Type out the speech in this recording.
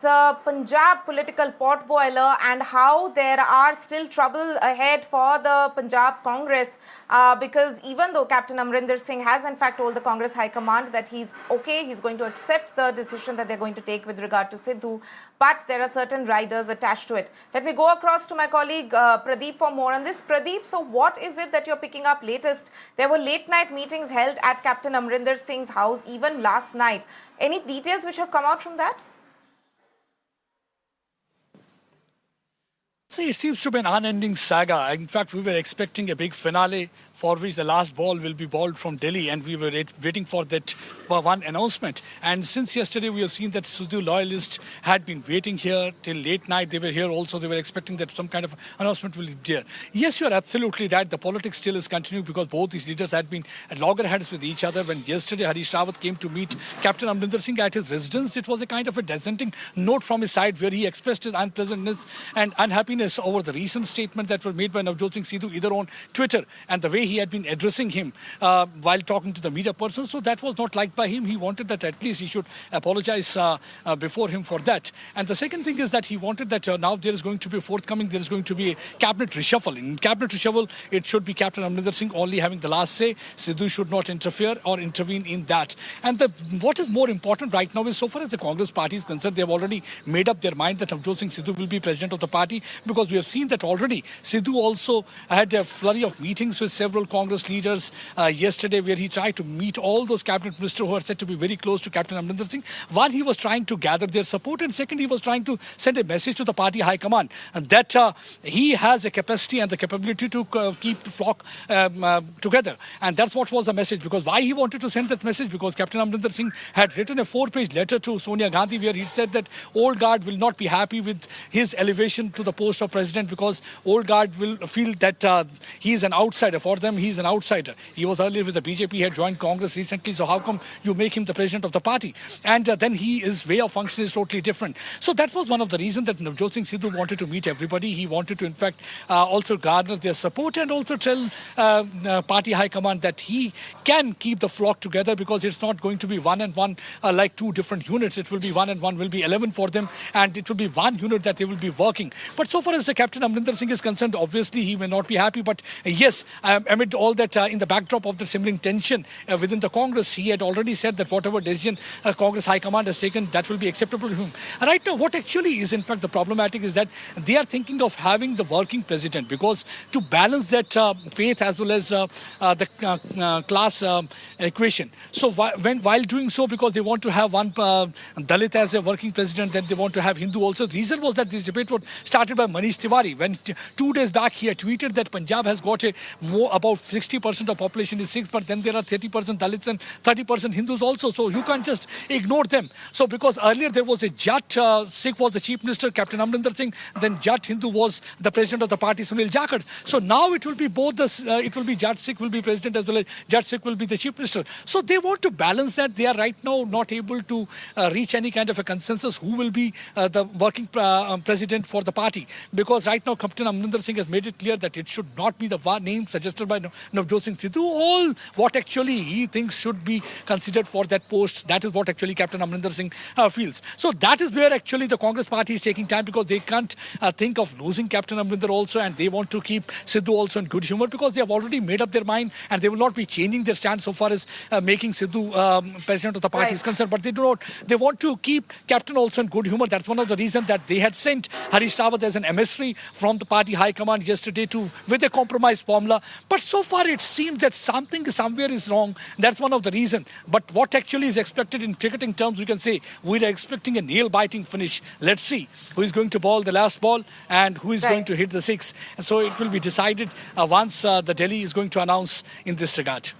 the Punjab political potboiler and how there are still trouble ahead for the Punjab Congress because even though Captain Amarinder Singh has in fact told the Congress High Command that he's okay, he's going to accept the decision that they're going to take with regard to Sidhu, but there are certain riders attached to it. Let me go across to my colleague Pradeep for more on this. Pradeep, so what is it that you're picking up latest? There were late night meetings held at Captain Amarinder Singh's house even last night. Any details which have come out from that? See, it seems to be an unending saga. In fact, we were expecting a big finale for which the last ball will be bowled from Delhi, and we were waiting for that one announcement. And since yesterday, we have seen that Sidhu loyalists had been waiting here till late night. They were here also. They were expecting that some kind of announcement will be there. Yes, you are absolutely right. The politics still is continuing because both these leaders had been at loggerheads with each other. When yesterday Harish Rawat came to meet Captain Amarinder Singh at his residence, it was a kind of a dissenting note from his side where he expressed his unpleasantness and unhappiness over the recent statement that were made by Navjot Singh Sidhu either on Twitter and the way he had been addressing him while talking to the media person. So that was not liked by him. He wanted that at least he should apologize before him for that. And the second thing is that he wanted that now there is going to be forthcoming, there is going to be a cabinet reshuffle. In cabinet reshuffle, it should be Captain Amarinder Singh only having the last say. Sidhu should not interfere or intervene in that. And what is more important right now is so far as the Congress party is concerned, they have already made up their mind that Navjot Singh Sidhu will be president of the party, because we have seen that already. Sidhu also had a flurry of meetings with several Congress leaders yesterday where he tried to meet all those cabinet ministers who are said to be very close to Captain Amarinder Singh. One, he was trying to gather their support, and second, he was trying to send a message to the party high command that he has a capacity and the capability to keep the flock together. And that's what was the message. Because why he wanted to send that message? Because Captain Amarinder Singh had written a 4-page letter to Sonia Gandhi where he said that old guard will not be happy with his elevation to the post of president, because old guard will feel that he is an outsider. For them, he is an outsider. He was earlier with the BJP, he had joined Congress recently, so how come you make him the president of the party? And then his way of functioning is totally different. So that was one of the reasons that Navjot Singh Sidhu wanted to meet everybody. He wanted to, in fact, also garner their support and also tell party high command that he can keep the flock together, because it's not going to be one and one like two different units. It will be one and one will be 11 for them, and it will be one unit that they will be working. But so far as the Captain Amarinder Singh is concerned, obviously he may not be happy, but yes, amid all that, in the backdrop of the simmering tension within the Congress, he had already said that whatever decision Congress High Command has taken, that will be acceptable to him. Right now, what actually is in fact the problematic is that they are thinking of having the working president, because to balance that faith as well as the class equation. So while doing so, because they want to have one Dalit as a working president, then they want to have Hindu also. The reason was that this debate was started by Manish Tiwari when 2 days back he had tweeted that Punjab has got about 60% of population is Sikhs, but then there are 30% Dalits and 30% Hindus also. So you can't just ignore them. So because earlier there was a Jat Sikh was the chief minister, Captain Amarinder Singh, then Jat Hindu was the president of the party, Sunil Jakhar. So now it will be both it will be Jat Sikh will be president as well as Jat Sikh will be the chief minister. So they want to balance that. They are right now not able to reach any kind of a consensus who will be the working president for the party, because right now Captain Amarinder Singh has made it clear that it should not be the name suggested by Navjot Singh Sidhu. All what actually he thinks should be considered for that post, that is what actually Captain Amarinder Singh feels. So that is where actually the Congress party is taking time, because they can't think of losing Captain Amarinder also, and they want to keep Sidhu also in good humor, because they have already made up their mind and they will not be changing their stand so far as making Sidhu president of the party is concerned. But they want to keep Captain also in good humor. That's one of the reasons that they had sent Harish Rawat as an emissary from the party high command yesterday with a compromise formula. But so far it seems that something somewhere is wrong. That's one of the reasons. But what actually is expected in cricketing terms, we can say we are expecting a nail-biting finish. Let's see who is going to bowl the last ball and who is going to hit the six. And so it will be decided once the Delhi is going to announce in this regard.